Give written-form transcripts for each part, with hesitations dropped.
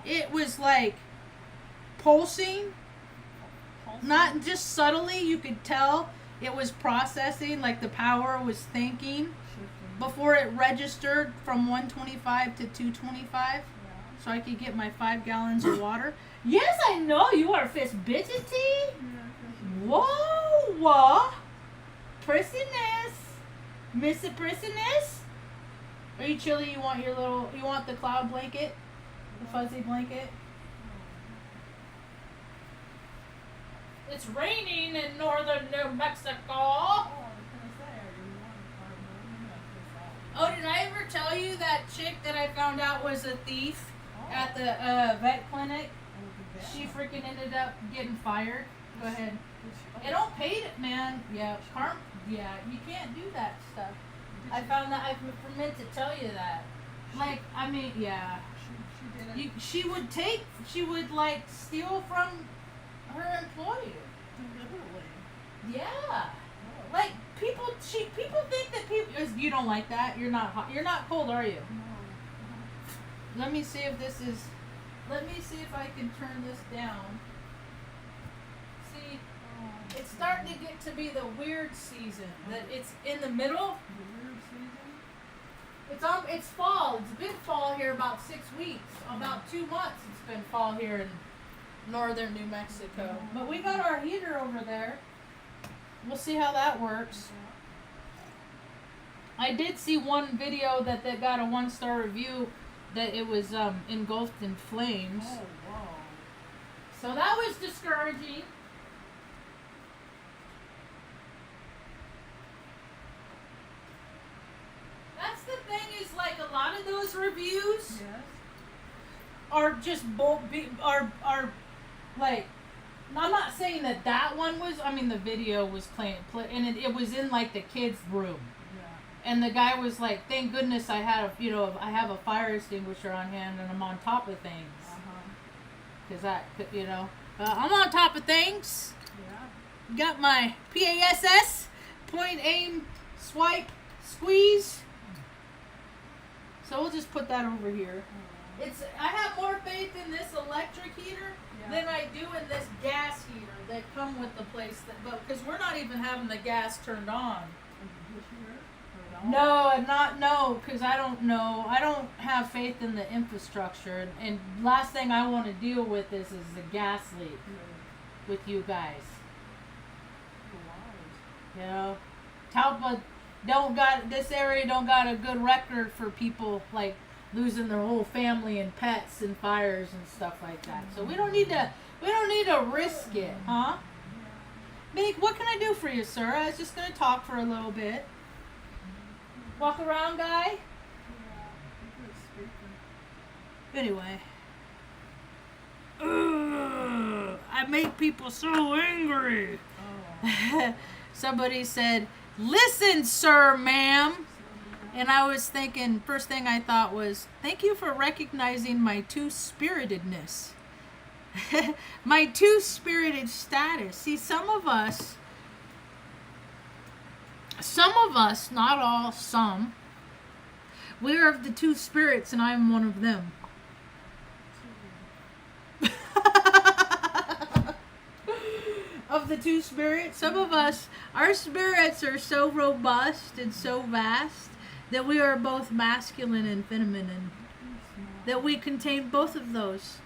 it was like pulsing, not just subtly. You could tell it was processing, like the power was thinking before it registered from 125 to 225. So I could get my 5 gallons of water. Yes, I know you are fist-bitty. Whoa, prissiness, Mr. Prissiness. Are you chilly? You want the cloud blanket, the fuzzy blanket? It's raining in northern New Mexico. Oh, did I ever tell you that chick that I found out was a thief at the vet clinic? She freaking ended up getting fired. Go ahead. It don't pay it, man. Yeah, yeah, you can't do that stuff. I found that. I meant to tell you that. Like, I mean, yeah. She would like steal from her employer. Yeah. Like people think that you don't like that. You're not hot. You're not cold, are you? Let me see if this is. Let me see if I can turn this down. See, it's starting to get to be the weird season. That it's in the middle. It's fall. It's been fall here about 6 weeks. About 2 months it's been fall here in northern New Mexico. But we got our heater over there. We'll see how that works. I did see one video that got a 1-star review that it was engulfed in flames. Oh, wow. So that was discouraging. That's the thing is like a lot of those reviews are just are like, I'm not saying that one was, I mean the video was playing and it was in like the kids' room. And the guy was like, "Thank goodness I had I have a fire extinguisher on hand and I'm on top of things." Because I'm on top of things. Yeah. Got my PASS, point, aim, swipe, squeeze. So we'll just put that over here. I have more faith in this electric heater than I do in this gas heater that come with the place. Because we're not even having the gas turned on. No, because I don't know. I don't have faith in the infrastructure. And last thing I want to deal with is a gas leak with you guys. You know, Talpa this area don't got a good record for people like losing their whole family and pets and fires and stuff like that. So we don't need to risk it, huh? Meg, what can I do for you, sir? I was just gonna talk for a little bit. Walk around, guy? Anyway. Ugh, I make people so angry. Oh. Somebody said, "Listen, sir, ma'am." And I was thinking, first thing I thought was, thank you for recognizing my two-spiritedness. My two-spirited status. See, some of us, not all, some, we are of the two spirits and I'm one of them. Of the two spirits, some of us, our spirits are so robust and so vast that we are both masculine and feminine. That we contain both of those.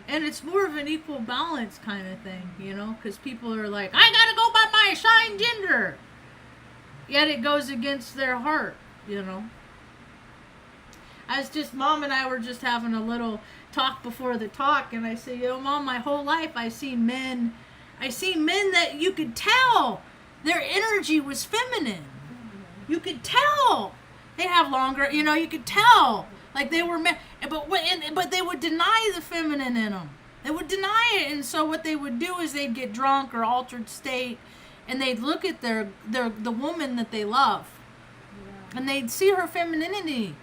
And it's more of an equal balance kind of thing, because people are like, I gotta go by my assigned gender. Yet it goes against their heart, Mom and I were just having a little talk before the talk, and I said, Mom, my whole life I seen men that you could tell their energy was feminine. You could tell. They have longer, you could tell. Like they were men, but they would deny the feminine in them. They would deny it, and so what they would do is they'd get drunk or altered state, and they'd look at the woman that they love, and they'd see her femininity,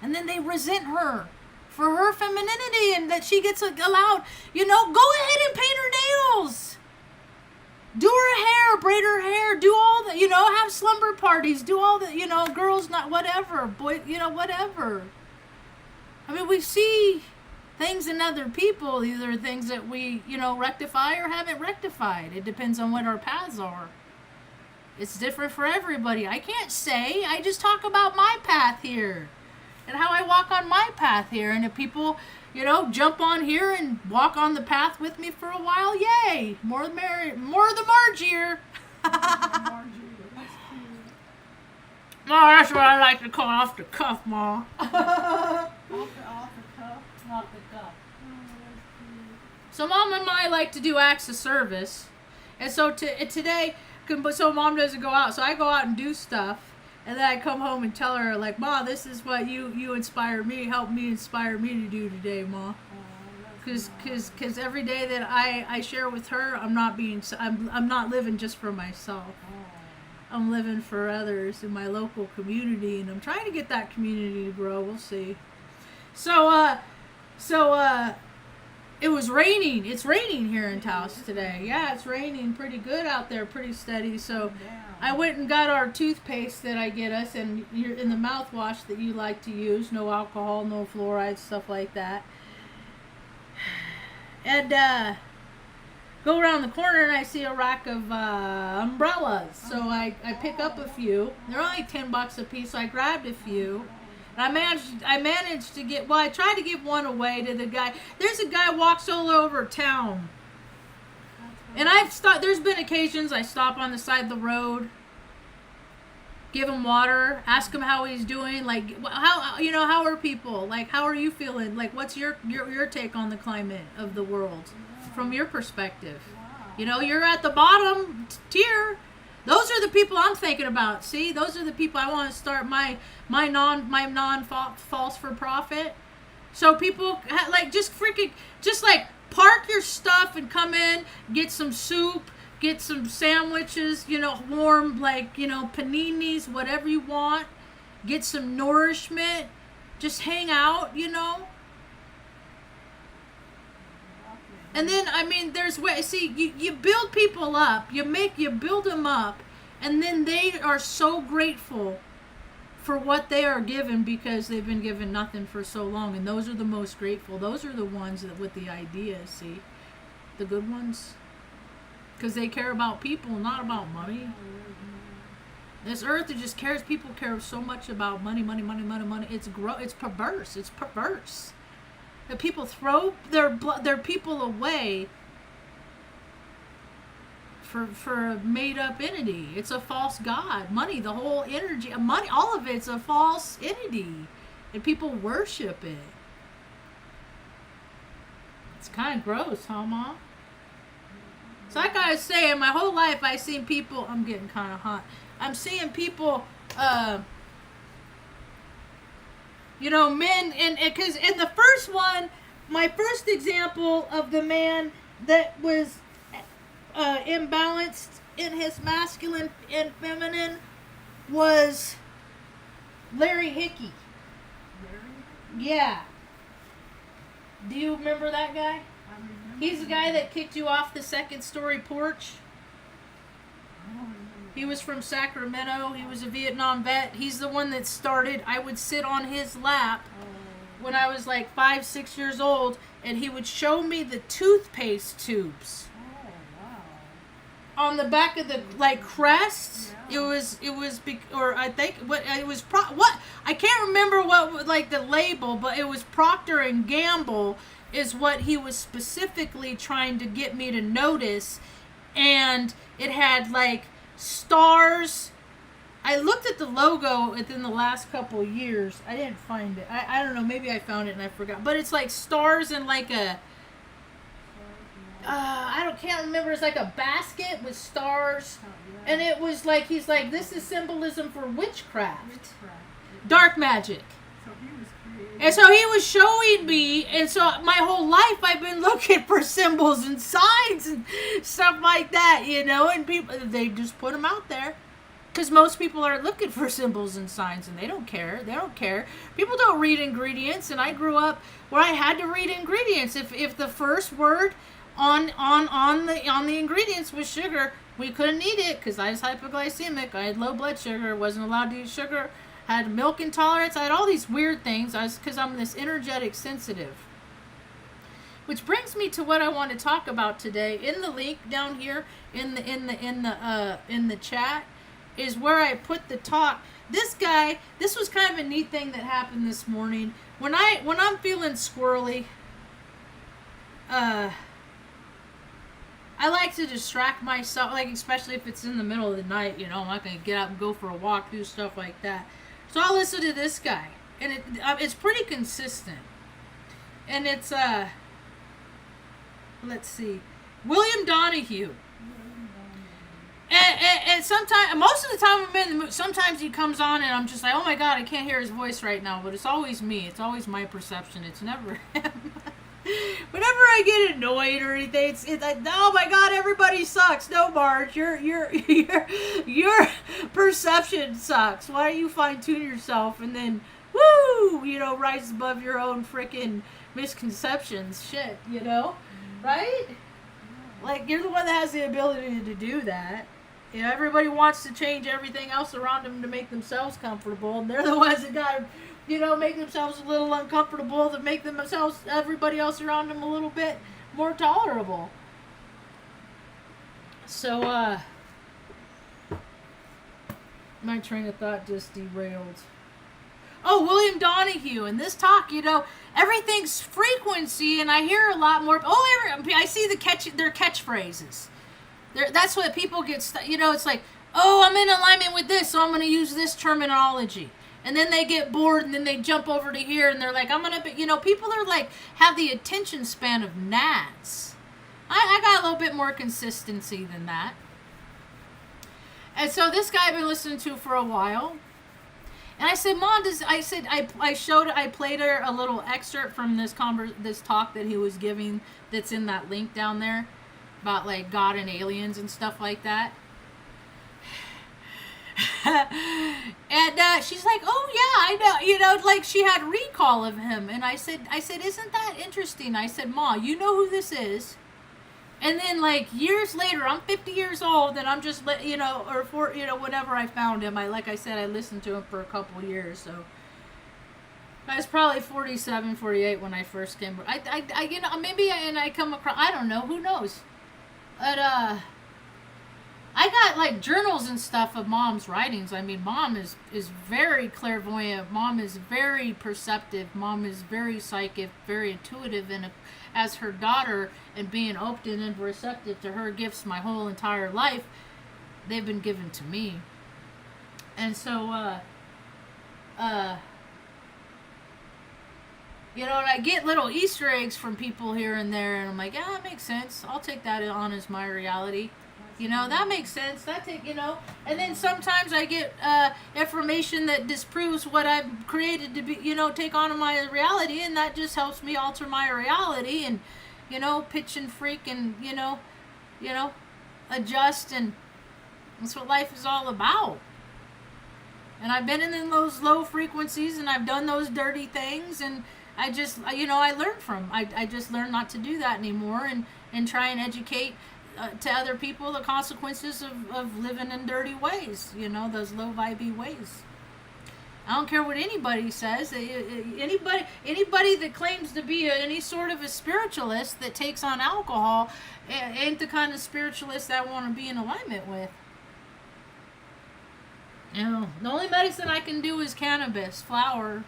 and then they resent her for her femininity and that she gets allowed. Go ahead and paint her nails, do her hair, braid her hair, do all the, have slumber parties, do all the, girls not whatever, boy, whatever. I mean, we see things in other people, either things that we, rectify or haven't rectified. It depends on what our paths are. It's different for everybody. I can't say. I just talk about my path here and how I walk on my path here. And if people, jump on here and walk on the path with me for a while, yay! More the Marge here. No, that's what I like to call off the cuff, Ma. Off the cuff? Off the cuff. So Mom and I like to do acts of service. And so today, so Mom doesn't go out. So I go out and do stuff. And then I come home and tell her, like, Ma, this is what you inspire me, help me inspire me to do today, Ma. Because every day that I share with her, I'm not living just for myself. I'm living for others in my local community, and I'm trying to get that community to grow. We'll see. So it was raining. It's raining here in Taos today. Yeah, it's raining pretty good out there, pretty steady. So I went and got our toothpaste that I get us, and you're in the mouthwash that you like to use. No alcohol, no fluoride, stuff like that. And go around the corner and I see a rack of umbrellas. So I pick up a few. They're only $10 a piece, so I grabbed a few. And I managed to get, I tried to give one away to the guy. There's a guy walks all over town. And there's been occasions I stop on the side of the road, give him water, ask him how he's doing, like how are people? Like, how are you feeling? Like, what's your take on the climate of the world? From your perspective. You're at the bottom tier. Those are the people I'm thinking about. See, those are the people I want to start my non false for profit. So people just park your stuff and come in, get some soup, get some sandwiches, warm, paninis, whatever you want. Get some nourishment. Just hang out, And then, there's ways. See, you build people up. You build them up. And then they are so grateful for what they are given because they've been given nothing for so long. And those are the most grateful. Those are the ones that with the ideas, see? The good ones. Because they care about people, not about money. This earth, it just cares. People care so much about money. It's perverse. It's perverse. That people throw their people away for a made up entity. It's a false god. Money, the whole energy of money, all of it's a false entity, and people worship it. It's kind of gross, huh, Mom? So like I was saying, my whole life I've seen people. I'm getting kind of hot. I'm seeing people. Men, and because in the first one, my first example of the man that was imbalanced in his masculine and feminine was Larry Hickey. Yeah. Do you remember that guy? He's the guy that kicked you off the second story porch. He was from Sacramento. He was a Vietnam vet. He's the one that started. I would sit on his lap when I was like 5, 6 years old, and he would show me the toothpaste tubes. Oh, wow. On the back of the crest. Yeah. I can't remember what the label, but it was Procter and Gamble is what he was specifically trying to get me to notice, and it had stars. I looked at the logo within the last couple of years. I didn't find it. I don't know. Maybe I found it and I forgot. But it's like stars and I can't remember. It's like a basket with stars. Oh, yeah. And it was he's like, this is symbolism for witchcraft. Dark magic. So he was creative. And so he was showing me, and so my whole life I've been looking for symbols and signs and stuff like that, and people, they just put them out there. Because most people are looking for symbols and signs, and they don't care. People don't read ingredients, and I grew up where I had to read ingredients. If the first word on the ingredients was sugar, we couldn't eat it because I was hypoglycemic. I had low blood sugar. Wasn't allowed to eat sugar, had milk intolerance. I had all these weird things. Because I'm this energetic sensitive. Which brings me to what I want to talk about today. In the link down here in the chat is where I put the talk. This guy, this was kind of a neat thing that happened this morning. When I'm feeling squirrely, I like to distract myself, like especially if it's in the middle of the night. You know, I'm not gonna get up and go for a walk, do stuff like that. So I'll listen to this guy, and it's pretty consistent, and it's let's see, William Donahue. And sometimes, most of the time I'm in the mood, sometimes he comes on and I'm just like, oh my God, I can't hear his voice right now. But it's always me. It's always my perception. It's never him. Whenever I get annoyed or anything, it's like, oh my God, everybody sucks. No, Marge, your perception sucks. Why don't you fine tune yourself and then, woo, you know, rise above your own freaking misconceptions. Shit, you know, right? Like, you're the one that has the ability to do that. You know, everybody wants to change everything else around them to make themselves comfortable, and they're the ones that got to, you know, make themselves a little uncomfortable to make themselves, everybody else around them a little bit more tolerable. So, my train of thought just derailed. Oh, William Donahue, and this talk, you know, everything's frequency, and I hear a lot more. I see their catchphrases. That's what people get, you know, it's like, oh, I'm in alignment with this, so I'm going to use this terminology. And then they get bored, and then they jump over to here, and they're like, I'm going to, you know, people are like, have the attention span of gnats. I got a little bit more consistency than that. And so this guy I've been listening to for a while. And I said, Mom, I played her a little excerpt from this talk that he was giving that's in that link down there about like God and aliens and stuff like that. And she's like, oh yeah, I know, you know, like she had recall of him. And I said, isn't that interesting? I said, Ma, you know who this is? And then like years later, I'm 50 years old and I'm just, you know, or for, you know, whenever I found him, like I said, I listened to him for a couple years. So I was probably 47, 48 when I first came. I you know, maybe I come across, I don't know, who knows? But, I got like journals and stuff of Mom's writings. I mean, Mom is very clairvoyant. Mom is very perceptive. Mom is very psychic, very intuitive. And as her daughter and being open and receptive to her gifts my whole entire life, they've been given to me. And so, you know, and I get little Easter eggs from people here and there. And I'm like, yeah, that makes sense. I'll take that on as my reality. You know, that makes sense. You know, and then sometimes I get information that disproves what I've created to be, you know, take on my reality, and that just helps me alter my reality and, you know, pitch and freak and, you know, adjust, and that's what life is all about. And I've been in those low frequencies, and I've done those dirty things, and I just, you know, I learned from. I just learned not to do that anymore, and try and educate to other people the consequences of living in dirty ways, you know, those low vibey ways. I don't care what anybody says. Anybody that claims to be any sort of a spiritualist that takes on alcohol ain't the kind of spiritualist that I want to be in alignment with. You know, the only medicine I can do is cannabis, flower.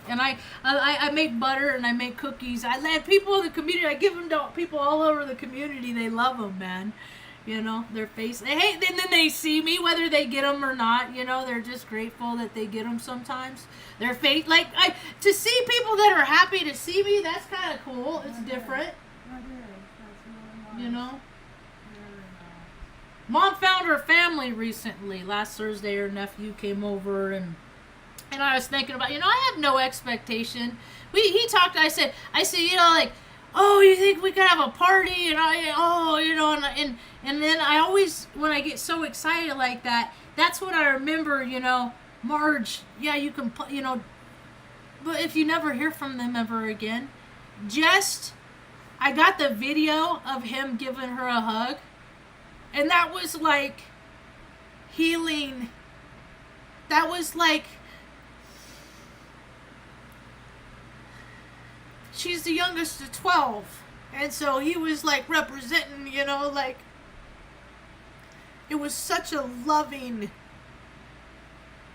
And I make butter and I make cookies. I let people in the community, I give them to people all over the community. They love them, man. You know, their face. Hey, and then they see me, whether they get them or not. You know, they're just grateful that they get them sometimes. Their face, like, to see people that are happy to see me, that's kind of cool. It's different. You know? Mom found her family recently. Last Thursday, her nephew came over, and I was thinking about, you know, I have no expectation. He talked, I said, you know, like, oh, you think we could have a party? And you know, and then I always, when I get so excited like that, that's when I remember, you know, Marge, yeah, you can, you know, but if you never hear from them ever again, I got the video of him giving her a hug, and that was like healing. That was like she's the youngest of 12. And so he was like representing, you know, like, it was such a loving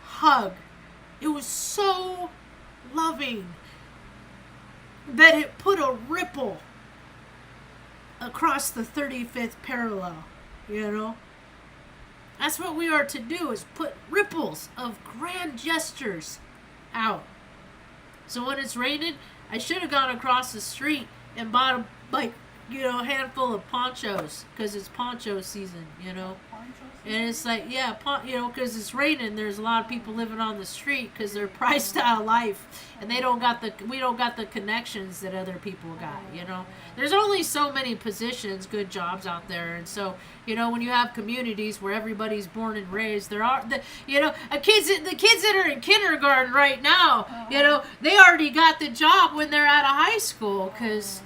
hug. It was so loving that it put a ripple across the 35th parallel, you know. That's what we are to do, is put ripples of grand gestures out. So when it's raining, I should have gone across the street and bought a handful of ponchos, because it's poncho season, you know. And it's like, yeah, because it's raining. There's a lot of people living on the street because they're priced out of life, and we don't got the connections that other people got. You know, there's only so many positions, good jobs out there, and so, you know, when you have communities where everybody's born and raised, there are the kids that are in kindergarten right now. You know, they already got the job when they're out of high school, because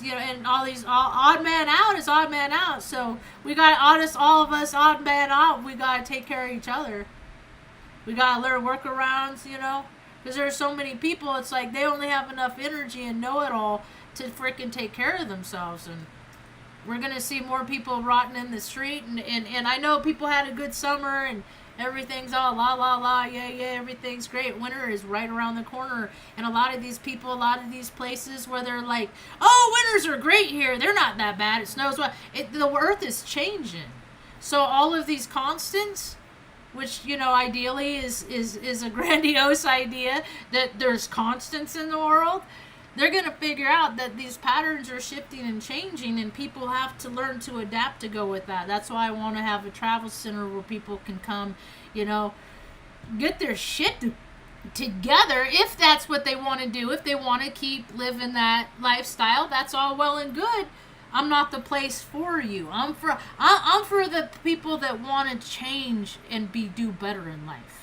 you know, and all odd man out is odd man out. So we got all of us odd man out. We got to take care of each other. We got to learn workarounds, you know, because there are so many people. It's like they only have enough energy and know it all to freaking take care of themselves. And we're gonna see more people rotting in the street. And I know people had a good summer and everything's all la la la, yeah, everything's great. Winter is right around the corner. And a lot of these people, a lot of these places where they're like, oh, winters are great here, they're not that bad, it snows well. The earth is changing. So all of these constants, which, you know, ideally is a grandiose idea, that there's constants in the world, they're going to figure out that these patterns are shifting and changing, and people have to learn to adapt to go with that. That's why I want to have a travel center where people can come, you know, get their shit together, if that's what they want to do. If they want to keep living that lifestyle, that's all well and good. I'm not the place for you. I'm for the people that want to change and do better in life.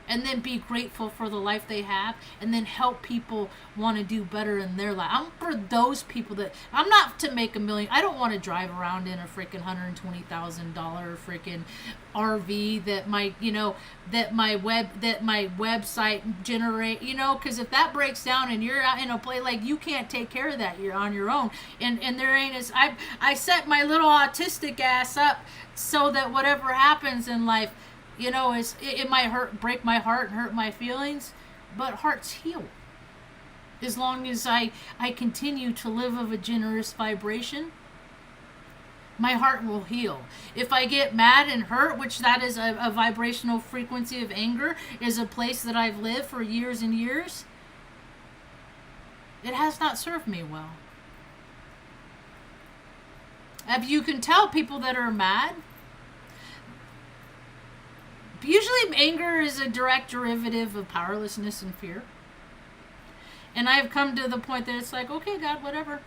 And then be grateful for the life they have, and then help people want to do better in their life. I'm for those people that, I'm not to make $1 million. I don't want to drive around in a freaking $120,000 freaking RV that my website generate, you know, because if that breaks down and you're out in a place, like, you can't take care of that, you're on your own. And there ain't as, I set my little autistic ass up so that whatever happens in life, you know, it might break my heart and hurt my feelings, but hearts heal. As long as I continue to live of a generous vibration, my heart will heal. If I get mad and hurt, which that is a vibrational frequency of anger, is a place that I've lived for years and years, it has not served me well. If you can tell people that are mad, usually anger is a direct derivative of powerlessness and fear. And I've come to the point that it's like, okay, God, whatever.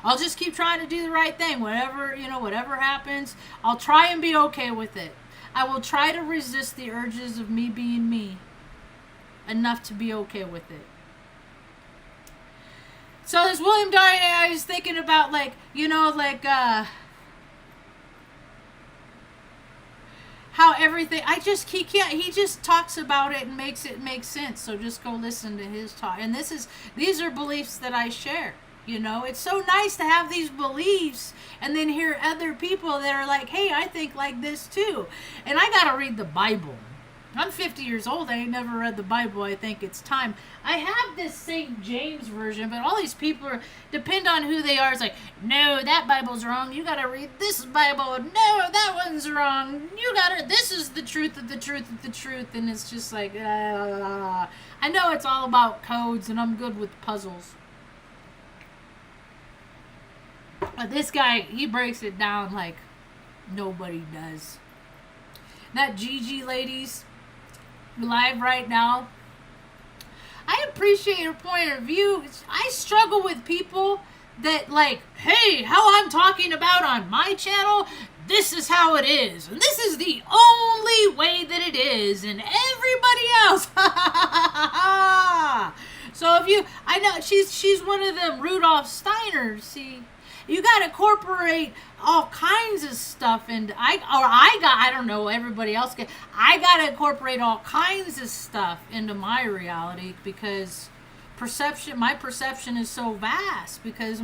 I'll just keep trying to do the right thing. Whatever happens, I'll try and be okay with it. I will try to resist the urges of me being me enough to be okay with it. So there's William Dye. I was thinking about, how everything, he just talks about it and makes it make sense. So just go listen to his talk. And these are beliefs that I share. You know, it's so nice to have these beliefs and then hear other people that are like, hey, I think like this too. And I got to read the Bible. I'm 50 years old. I ain't never read the Bible. I think it's time. I have this St. James version, but all these people depend on who they are. It's like, no, that Bible's wrong. You got to read this Bible. No, that one's wrong. This is the truth of the truth of the truth. And it's just like, I know it's all about codes, and I'm good with puzzles. But this guy, he breaks it down like nobody does. That Gigi lady's live right now. I appreciate her point of view. I struggle with people that like, hey, how I'm talking about on my channel, this is how it is. And this is the only way that it is. And everybody else, So I know she's one of them Rudolph Steiners, see. You got to incorporate all kinds of stuff, and I don't know, everybody else I got to incorporate all kinds of stuff into my reality, because my perception is so vast because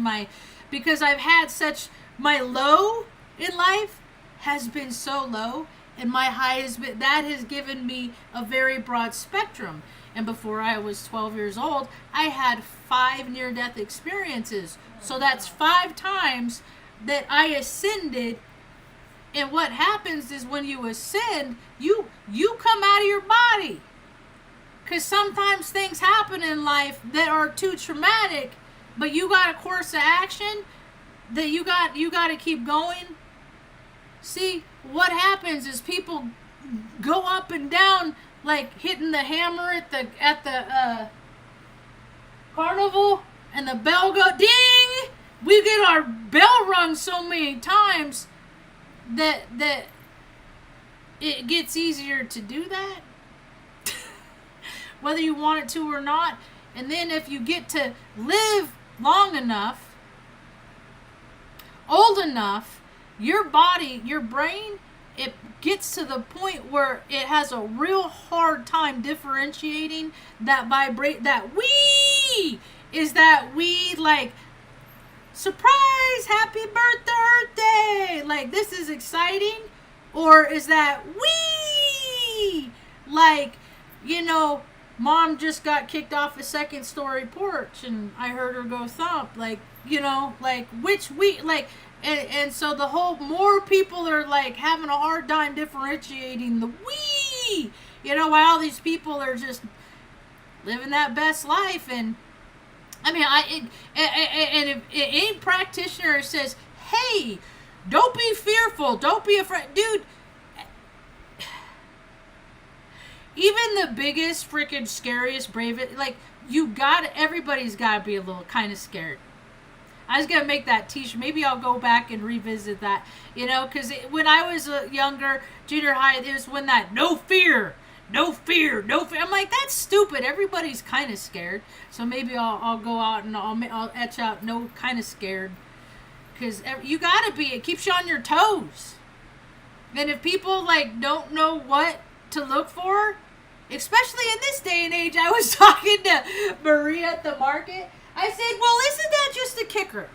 I've had such, my low in life has been so low, and my high has been, that has given me a very broad spectrum. And before I was 12 years old, I had 5 near-death experiences. So that's 5 times that I ascended. And what happens is when you ascend, you come out of your body. Because sometimes things happen in life that are too traumatic, but you got a course of action that you got to keep going. See, what happens is people go up and down like hitting the hammer at the carnival, and the bell go ding. We get our bell rung so many times that it gets easier to do that. Whether you want it to or not. And then if you get to live long enough, old enough, your body, your brain, it gets to the point where it has a real hard time differentiating that that we is that we, like, surprise, happy birthday, like this is exciting, or is that we, like, you know, mom just got kicked off a 2nd story porch and I heard her go thump, like, you know, like which we, like, and so the whole, more people are like having a hard time differentiating the we, you know, while all these people are just living that best life. And I mean, and if any practitioner says, hey, don't be fearful, don't be afraid, dude, even the biggest, freaking scariest, bravest, like, everybody's got to be a little kind of scared. I was going to make that t-shirt. Maybe I'll go back and revisit that, you know, because when I was younger, junior high, it was when that no fear. I'm like, that's stupid. Everybody's kind of scared. So maybe I'll go out and I'll etch out no kind of scared. Because you got to be. It keeps you on your toes. And if people, like, don't know what to look for, especially in this day and age, I was talking to Maria at the market. I said, well, isn't that just a kicker?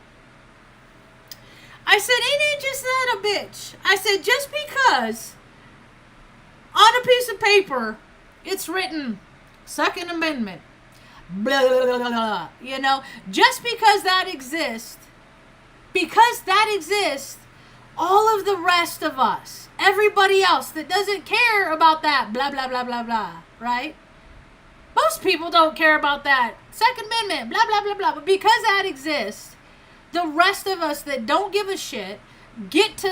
I said, ain't it just that a bitch? I said, just because on a piece of paper it's written Second Amendment, blah, blah, blah, blah, you know, just because that exists, all of the rest of us, everybody else that doesn't care about that, blah, blah, blah, blah, blah, right? Most people don't care about that Second Amendment, blah, blah, blah, blah. But because that exists, the rest of us that don't give a shit get to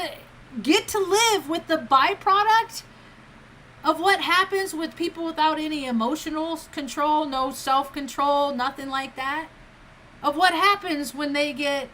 live with the byproduct of what happens with people without any emotional control, no self-control, nothing like that. Of what happens when they get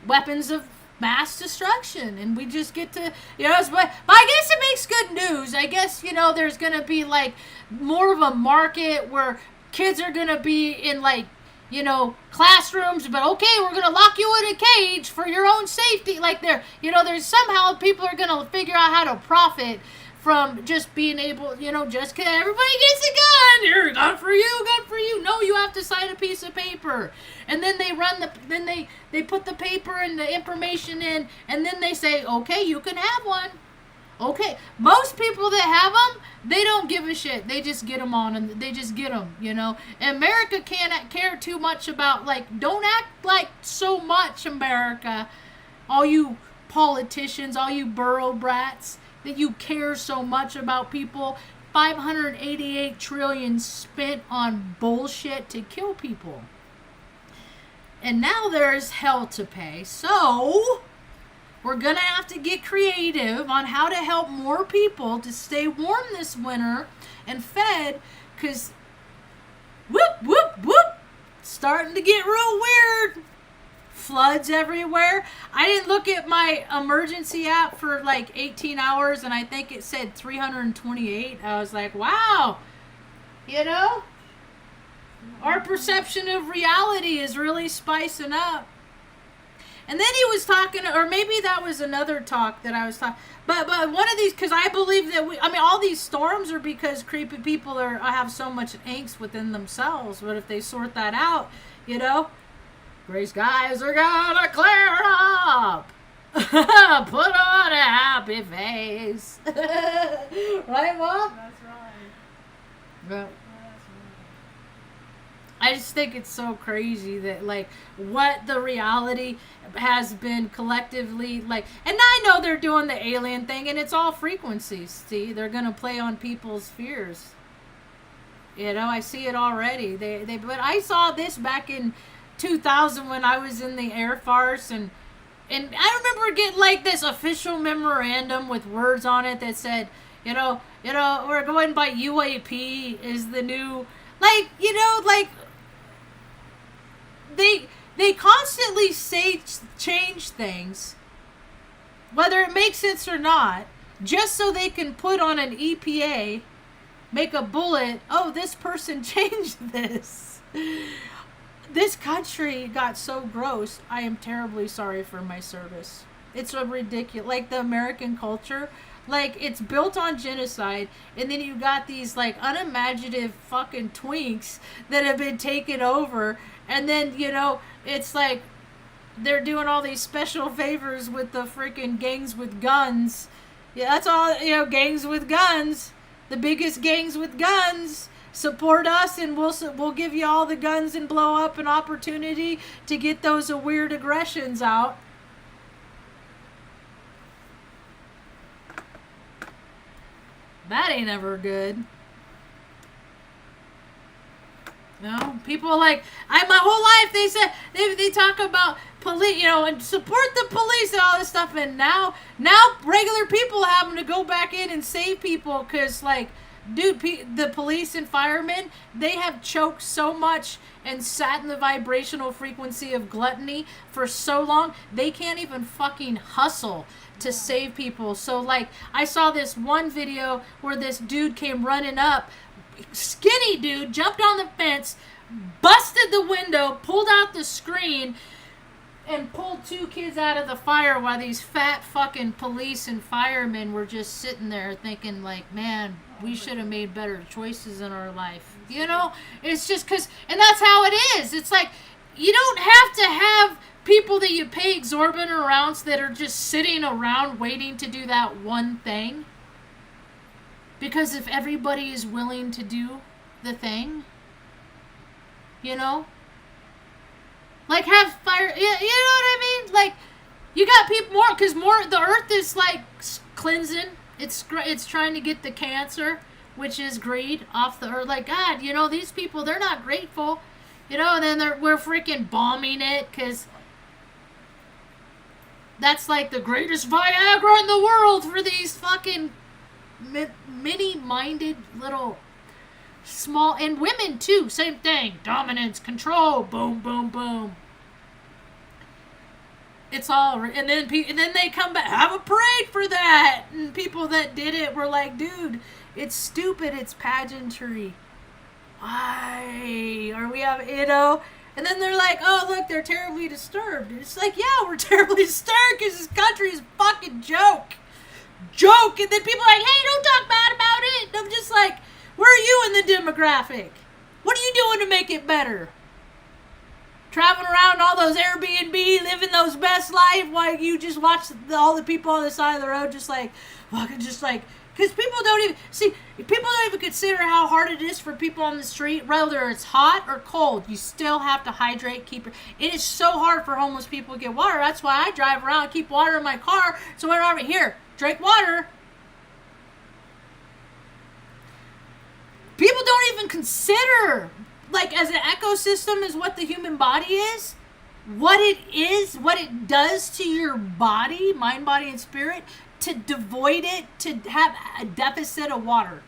weapons of mass destruction, and we just get to, you know, but I guess it makes good news. I guess, you know, there's gonna be like more of a market where kids are gonna be in, like, you know, classrooms, but okay, we're gonna lock you in a cage for your own safety. Like, there, you know, there's somehow people are gonna figure out how to profit from just being able, you know, just because everybody gets a gun, here, gun for you. No, you have to sign a piece of paper. And then they put the paper and the information in, and then they say, okay, you can have one. Okay, most people that have them, they don't give a shit. They just get them on, and they just get them, you know. America can't care too much about, like, don't act like so much, America, all you politicians, all you borough brats, that you care so much about people. 588 trillion spent on bullshit to kill people. And now there's hell to pay. So we're gonna have to get creative on how to help more people to stay warm this winter and fed, because whoop, starting to get real weird. Floods everywhere. I didn't look at my emergency app for like 18 hours, and I think it said 328. I was like, wow, you know, our perception of reality is really spicing up. And then he was talking, or maybe that was another talk that I was talking. But one of these, because I believe that all these storms are because creepy people have so much angst within themselves. But if they sort that out, gray skies are gonna clear up. Put on a happy face. Right, Mom? That's right. Yeah. I just think it's so crazy that, like, what the reality has been collectively, like, and I know they're doing the alien thing, and it's all frequencies, see? They're going to play on people's fears. I see it already. But I saw this back in 2000 when I was in the Air Force, and I remember getting, like, this official memorandum with words on it that said, we're going by UAP is the new, like, they constantly change things, whether it makes sense or not, just so they can put on an EPA, make a bullet, this person changed this. This country got so gross. I am terribly sorry for my service. It's a ridiculous, like the American culture, like it's built on genocide, and then you got these like unimaginative fucking twinks that have been taken over, and then it's like they're doing all these special favors with the freaking gangs with guns. Yeah, that's all, gangs with guns, the biggest gangs with guns. Support us, and we'll give you all the guns and blow up an opportunity to get those weird aggressions out. That ain't ever good. No, people my whole life they said they talk about police, and support the police and all this stuff, and now regular people having to go back in and save people because dude, the police and firemen, they have choked so much and sat in the vibrational frequency of gluttony for so long, they can't even fucking hustle to save people. So, I saw this one video where this dude came running up, skinny dude, jumped on the fence, busted the window, pulled out the screen, and pulled two kids out of the fire while these fat fucking police and firemen were just sitting there thinking man, we should have made better choices in our life. It's just because, and that's how it is. It's like, you don't have to have people that you pay exorbitant amounts that are just sitting around waiting to do that one thing. Because if everybody is willing to do the thing, have fire, you know what I mean? You got people because the earth is cleansing. It's trying to get the cancer, which is greed, off the earth. God, these people, they're not grateful. And then we're freaking bombing it because that's the greatest Viagra in the world for these fucking mini-minded little small, and women too, same thing. Dominance, control, boom, boom, boom. It's all, and then they come back, have a parade for that, and people that did it were like, dude, it's stupid, it's pageantry. Why are we having, and then they're like, oh look, they're terribly disturbed. And it's yeah, we're terribly disturbed because this country is a fucking joke, and then people are like, hey, don't talk bad about it. And I'm just like, where are you in the demographic? What are you doing to make it better? Traveling around all those Airbnb, living those best life while you just watch all the people on the side of the road because people don't even consider how hard it is for people on the street, whether it's hot or cold. You still have to hydrate, it is so hard for homeless people to get water. That's why I drive around and keep water in my car, so when I'm here, drink water. People don't even consider, as an ecosystem is what the human body is, what it does to your body, mind, body, and spirit, to devoid it, to have a deficit of water.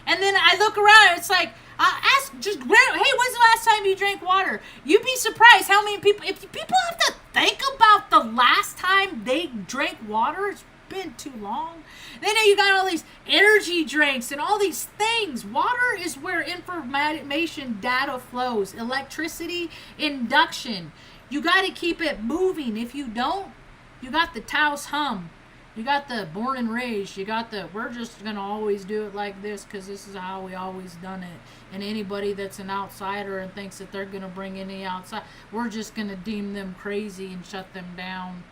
And then I look around, it's I ask, hey, when's the last time you drank water? You'd be surprised how many people, if people have to think about the last time they drank water, it's been too long. Then you got all these energy drinks and all these things. Water is where information data flows. Electricity, induction. You got to keep it moving. If you don't, you got the Taos hum. You got the born and raised. You got the, we're just going to always do it like this because this is how we always done it. And anybody that's an outsider and thinks that they're going to bring any outside, we're just going to deem them crazy and shut them down.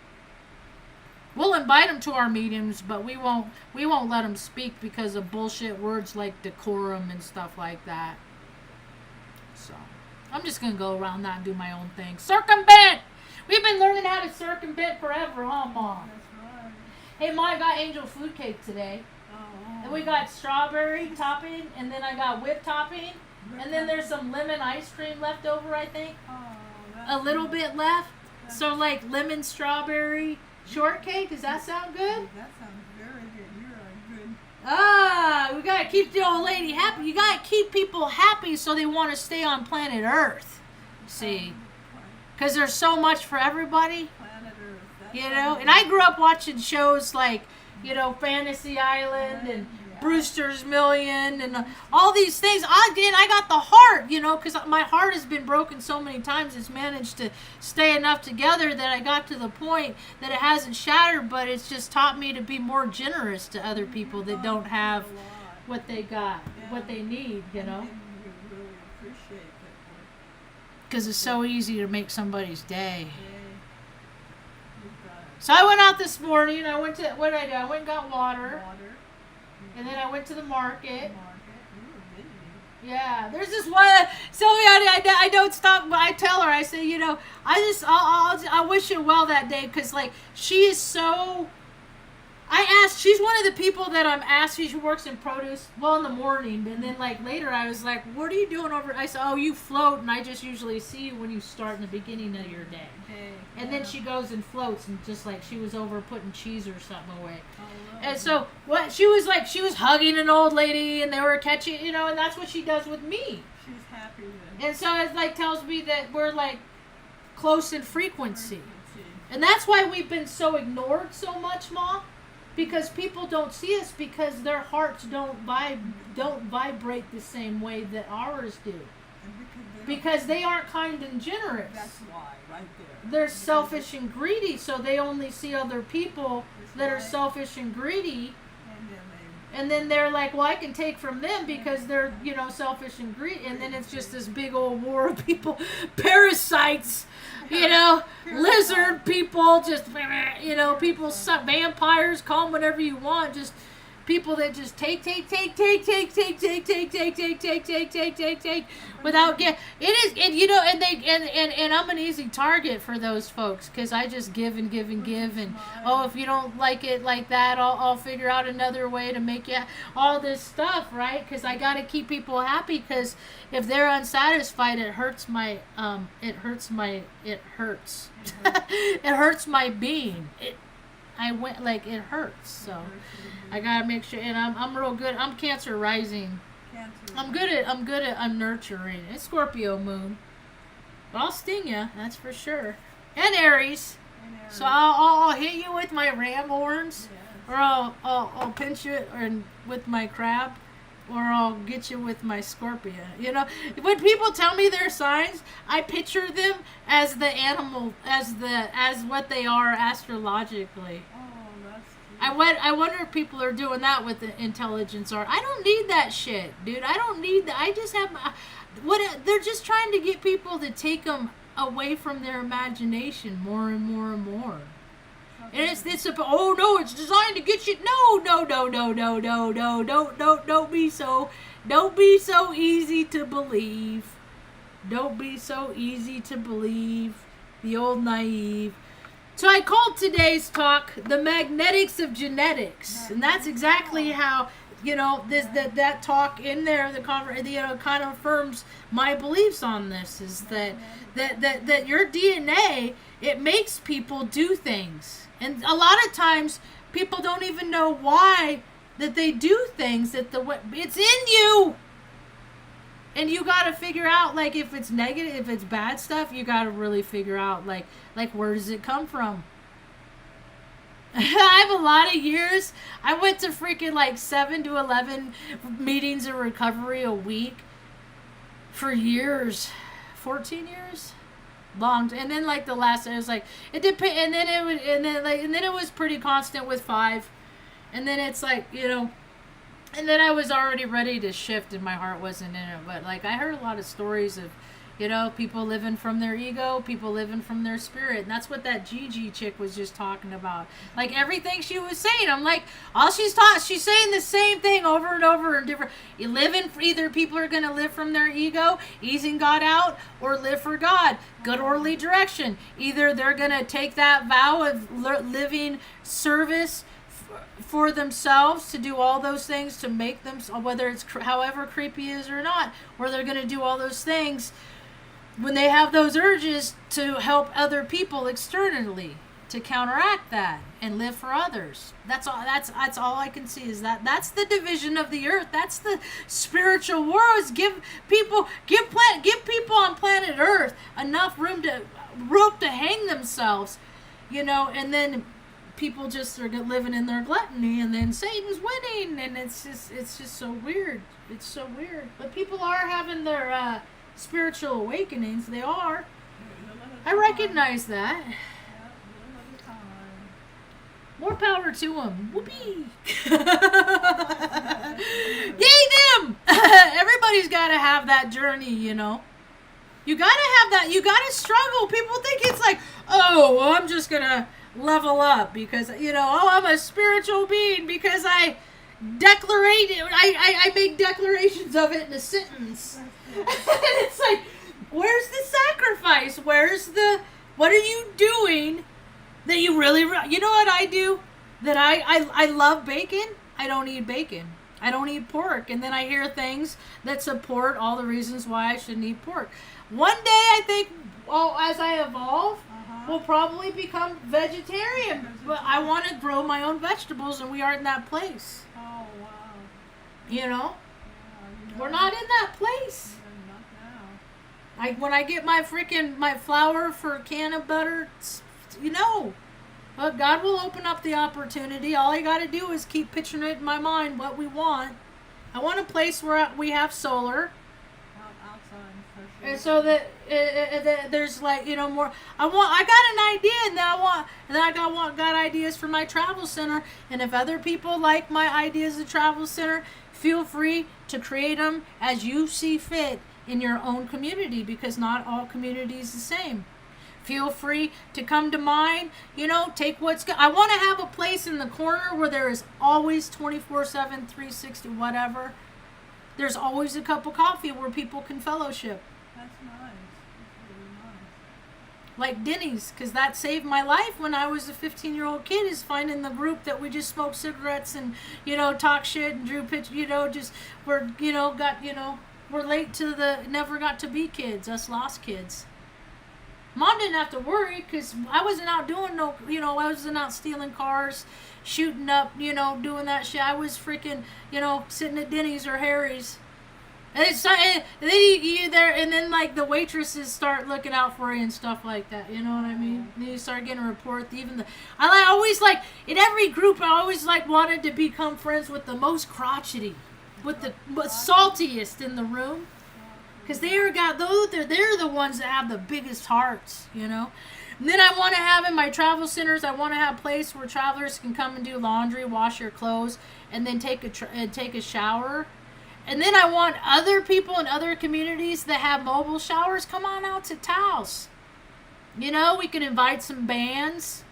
We'll invite them to our meetings, but we won't let them speak because of bullshit words like decorum and stuff like that. So, I'm just going to go around that and do my own thing. Circumvent! We've been learning how to circumvent forever, huh, Mom? Hey, Ma, I got angel food cake today. Oh. And we got strawberry topping, and then I got whipped topping, and then there's some lemon ice cream left over, I think. Oh, a little bit left. So, like lemon strawberry shortcake. Does that sound good? That sounds very good. You're good. Ah, we got to keep the old lady happy. You got to keep people happy so they want to stay on planet Earth. See? Because there's so much for everybody. You know, and I grew up watching shows like, you know, Fantasy Island and Brewster's Million and all these things. I got the heart, you know, because my heart has been broken so many times. It's managed to stay enough together that I got to the point that it hasn't shattered, but it's just taught me to be more generous to other people that don't have what they got, what they need, you know. Because it's so easy to make somebody's day. So I went out this morning. I went to, what did I do? I went and got water. And then I went to the market. Yeah, there's this one. Sylvia, I don't stop, but I tell her, I say, you know, I wish you well that day because, like, she is so. I asked, she's one of the people that I'm asking, she works in produce, well, in the morning, and then, like, later I was like, what are you doing over, I said, oh, you float, and I just usually see you when you start in the beginning of your day. And then she goes and floats, and just, like, she was over putting cheese or something away. And so, what, she was, like, she was hugging an old lady, and they were catching, you know, and that's what she does with me. She's happy with. And so it, like, tells me that we're, like, close in frequency. And that's why we've been so ignored so much, Ma. Because people don't see us because their hearts don't vibrate the same way that ours do. Because they aren't kind and generous. That's why, right there. They're selfish and greedy, so they only see other people that are selfish and greedy. And then they're like, well, I can take from them because they're, you know, selfish and greedy. And then it's just this big old war of people, parasites, you know, lizard people, just, you know, people, vampires, call them whatever you want, just people that just take, without get. It is, and you know, and I'm an easy target for those folks because I just give and give and give, and oh, if you don't like it like that, I'll figure out another way to make you all this stuff, right? Because I got to keep people happy because if they're unsatisfied, it hurts my it hurts my being. It hurts, so I gotta make sure. And I'm real good. I'm Cancer rising. I'm good at nurturing. It's Scorpio moon, but I'll sting you. That's for sure. And Aries. So I'll hit you with my ram horns, or I'll pinch you with my crab, or I'll get you with my Scorpio. You know, when people tell me their signs, I picture them as the animal, as what they are astrologically. I wonder if people are doing that with the intelligence art. I don't need that shit, dude. I don't need that. I just have they're just trying to get people to take them away from their imagination more and more and more. And it's oh no, it's designed to get you. No, don't be so easy to believe. Don't be so easy to believe. The old naive. So I called today's talk "The Magnetics of Genetics," and that's exactly how, you know, that talk in there, kind of affirms my beliefs on this. Is that your DNA, it makes people do things, and a lot of times people don't even know why that they do things. It's in you. And you got to figure out, like, if it's negative, if it's bad stuff, you got to really figure out, like where does it come from? I have a lot of years. I went to freaking like 7 to 11 meetings of recovery a week for years. 14 years? Long. And then like the last, it was like, it depends. And then it would, and then it was pretty constant with 5. And then it's like, and then I was already ready to shift and my heart wasn't in it. But like, I heard a lot of stories of, people living from their ego, people living from their spirit. And that's what that Gigi chick was just talking about. Like everything she was saying, I'm like, all she's saying the same thing over and over in different, either people are going to live from their ego, easing God out, or live for God, good orderly direction. Either they're going to take that vow of living service for themselves to do all those things to make them, whether it's however creepy it is or not, or they're going to do all those things when they have those urges to help other people externally to counteract that and live for others. That's all I can see is that's the division of the earth. That's the spiritual war, is give people on planet earth enough rope to hang themselves, and then people just are living in their gluttony, and then Satan's winning, and it's just so weird. It's so weird. But people are having their spiritual awakenings. They are. I recognize that. More power to them. Whoopee. Yay them! Everybody's got to have that journey, You got to have that. You got to struggle. People think it's like, oh, I'm just going to level up because, I'm a spiritual being because I make declarations of it in a sentence. And it's like, where's the sacrifice? What are you doing that you really, you know what I do? That I love bacon. I don't eat bacon. I don't eat pork. And then I hear things that support all the reasons why I shouldn't eat pork. One day I think, as I evolve, will probably become vegetarian. But I want to grow my own vegetables, and we aren't in that place. Oh, wow. We're not in that place. Not now. When I get my flour for a can of butter, but God will open up the opportunity. All I got to do is keep picturing it in my mind what we want. I want a place where we have solar. Outside, for sure. And so that there's like, more. I got an idea, and then I got ideas for my travel center. And if other people like my ideas of travel center, feel free to create them as you see fit in your own community, because not all communities the same. Feel free to come to mine. Take what's good. I want to have a place in the corner where there is always 24/7, 360, whatever. There's always a cup of coffee where people can fellowship. That's nice. That's really nice. Like Denny's, because that saved my life when I was a 15-year-old kid, is finding the group that we just smoked cigarettes and, talk shit and drew pictures, we're late to never got to be kids, us lost kids. Mom didn't have to worry because I wasn't out doing I wasn't out stealing cars, shooting up, doing that shit. I was freaking, sitting at Denny's or Harry's. And then you there, and then like the waitresses start looking out for you and stuff like that. You know what I mean? And you start getting a report. In every group, I always wanted to become friends with the most crotchety, with the saltiest in the room. Because they're the ones that have the biggest hearts, And then I want to have in my travel centers, I want to have a place where travelers can come and do laundry, wash your clothes, and then take a shower. And then I want other people in other communities that have mobile showers, come on out to Taos. We can invite some bands.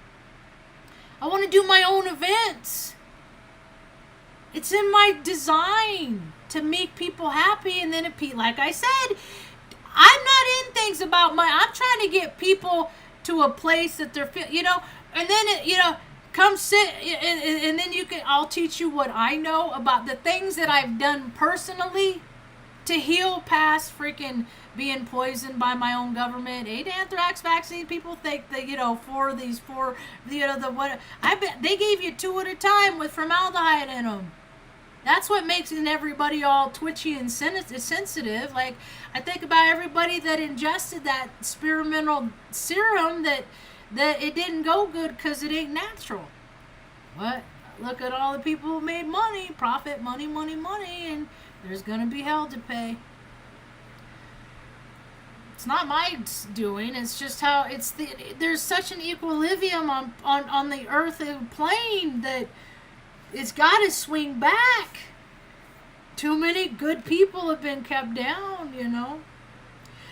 I want to do my own events. It's in my design to make people happy, and then like I said, I'm not in things about I'm trying to get people to a place that they're and then come sit and then I'll teach you what I know about the things that I've done personally to heal past freaking being poisoned by my own government. 8 anthrax vaccine. People think that I bet they gave you 2 at a time with formaldehyde in them. That's what makes everybody all twitchy and sensitive. Like, I think about everybody that ingested that experimental serum that it didn't go good because it ain't natural. What? Look at all the people who made money, profit, money, money, money, and there's gonna be hell to pay. It's not my doing. It's just how there's such an equilibrium on the earth plane that it's got to swing back. Too many good people have been kept down, you know.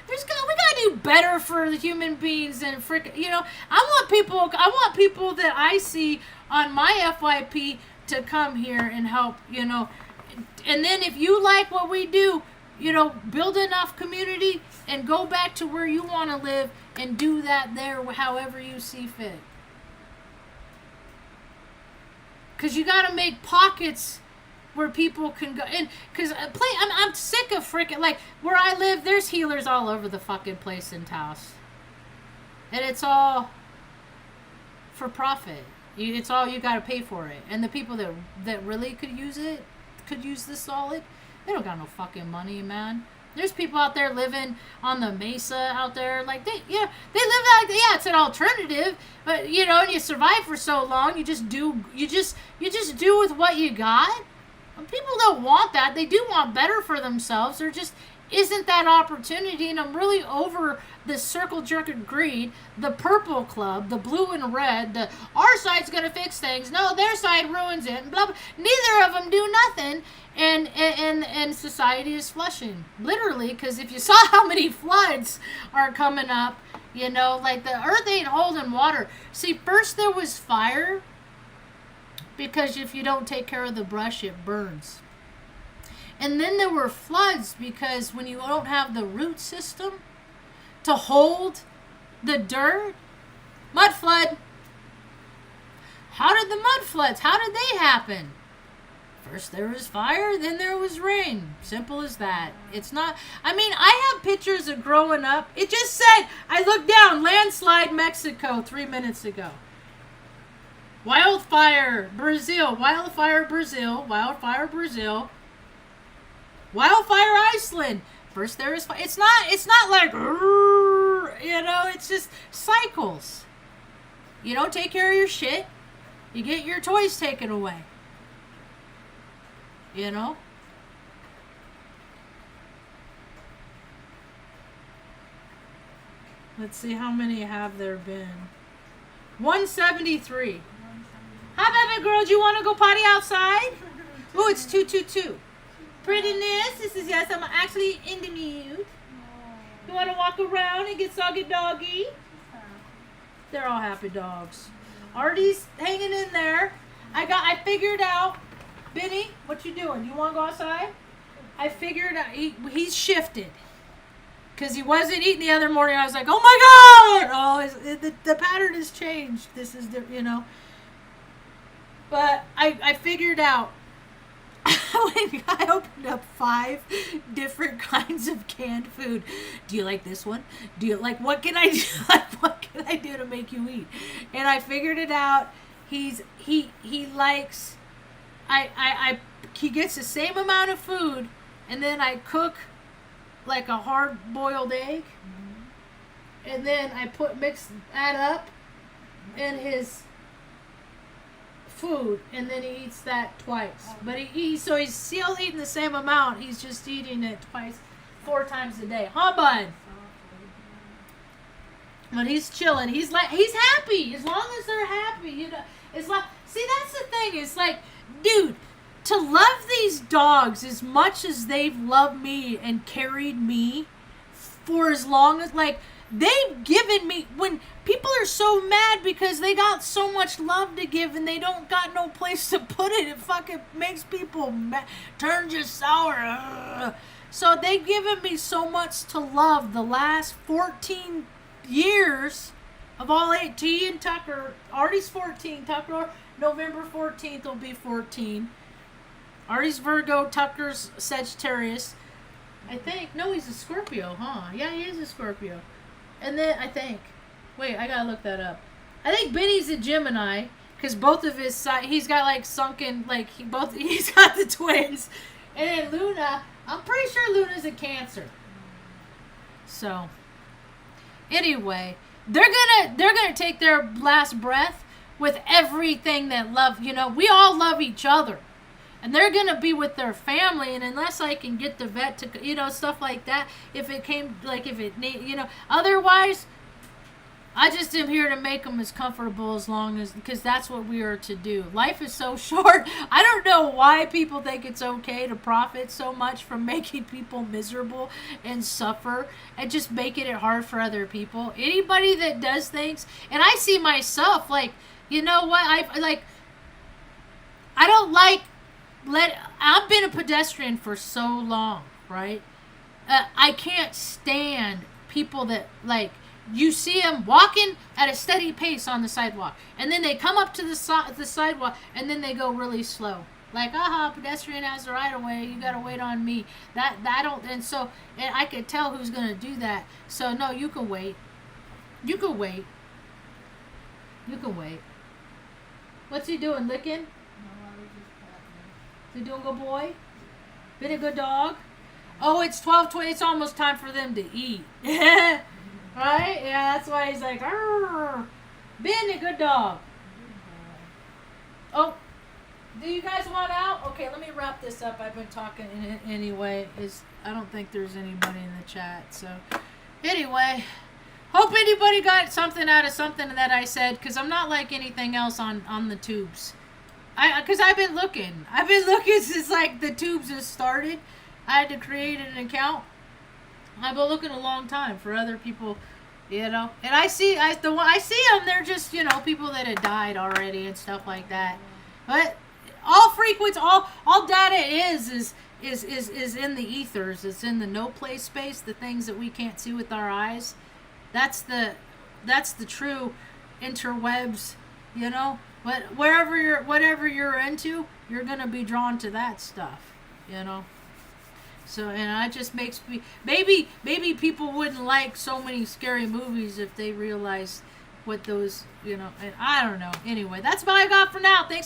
We gotta do better for the human beings and you know. I want people that I see on my FYP to come here and help, you know. And then if you like what we do, you know, build enough community and go back to where you want to live and do that there however you see fit. Because you got to make pockets where people can go. And because I'm sick of freaking, like, where I live, there's healers all over the fucking place in Taos. And it's all for profit. It's all you got to pay for it. And the people that really could use the solid, they don't got no fucking money, man. There's people out there living on the mesa out there, like they live like, yeah, it's an alternative, but you know, and you survive for so long, you just do with what you got. And people don't want that. They do want better for themselves. There just isn't that opportunity, and I'm really over the circle jerk of greed, the purple club, the blue and red, our side's gonna fix things, no, their side ruins it, and blah, blah. Neither of them do nothing, and society is flushing, literally, because if you saw how many floods are coming up, you know, like the earth ain't holding water. See, first there was fire, because if you don't take care of the brush, it burns. And then there were floods, because when you don't have the root system to hold the dirt, mud flood. How did the mud floods, how did they happen? First there was fire, then there was rain. Simple as that. It's not, I mean, I have pictures of growing up. It just said, I looked down, landslide Mexico 3 minutes ago. Wildfire Brazil, wildfire Brazil, wildfire Brazil. Wildfire Iceland. First there is fire. It's not like, you know, it's just cycles. You don't take care of your shit, you get your toys taken away. You know? Let's see how many have there been. 173. Hi, baby girl. Do you want to go potty outside? Oh, it's 222. Prettiness. This is, yes, I'm actually in the mood. You want to walk around and get soggy doggy? They're all happy dogs. Artie's hanging in there. I figured out. Benny, what you doing? You want to go outside? I figured out he's shifted. Because he wasn't eating the other morning. I was like, oh my God! Oh, the pattern has changed. This is, you know. But I figured out when I opened up 5 different kinds of canned food. Do you like this one? Do you like, what can I do? Like, what can I do to make you eat? And I figured it out. He likes, he gets the same amount of food, and then I cook like a hard boiled egg, and then I mix that up in his food, and then he eats that twice. But so he's still eating the same amount. He's just eating it 4 times a day. Huh, bud? But he's chilling. He's happy as long as they're happy. You know, it's like, see, that's the thing. It's like, dude, to love these dogs as much as they've loved me and carried me for as long as, like, they've given me, when people are so mad because they got so much love to give and they don't got no place to put it, it fucking makes people mad, turns you sour. Ugh. So they've given me so much to love the last 14 years of all 18. Tucker, Artie's 14, Tucker, November 14th will be 14. Artie's Virgo, Tucker's Sagittarius. I think, no, he's a Scorpio, huh? Yeah, he is a Scorpio. And then, I think, wait, I gotta look that up. I think Benny's a Gemini, because both of his sides, he's got like sunken, like, he's got the twins. And then Luna, I'm pretty sure Luna's a Cancer. So, anyway, they're gonna take their last breath with everything that love, we all love each other. And they're going to be with their family, and unless I can get the vet to, stuff like that, if it came, like, if it need, otherwise, I just am here to make them as comfortable because that's what we are to do. Life is so short. I don't know why people think it's okay to profit so much from making people miserable and suffer and just making it hard for other people. Anybody that does things, and I see myself, like, you know what, I don't like, I've been a pedestrian for so long, right? I can't stand people that, like, you see them walking at a steady pace on the sidewalk, and then they come up to the sidewalk, and then they go really slow. Like, pedestrian has the right of way. You gotta wait on me. And I could tell who's gonna do that. So no, you can wait. You can wait. You can wait. What's he doing? Licking? Is he doing good boy? Been a good dog? Oh, it's 12:20. It's almost time for them to eat. Right? Yeah, that's why he's like, "Arr, been a good dog." Oh, do you guys want out? Okay, let me wrap this up. I've been talking anyway. I don't think there's anybody in the chat. So, anyway, hope anybody got something out of something that I said, because I'm not like anything else on the tubes. Because I've been looking. Since, like, the tubes has started. I had to create an account. I've been looking a long time for other people, and I see them. They're just, people that had died already and stuff like that. But all frequency, all data is in the ethers. It's in the no place space, the things that we can't see with our eyes. That's the true interwebs, But whatever you're into, you're gonna be drawn to that stuff, So, and it just makes me, maybe people wouldn't like so many scary movies if they realized what those, and I don't know. Anyway, that's what I got for now. Thanks for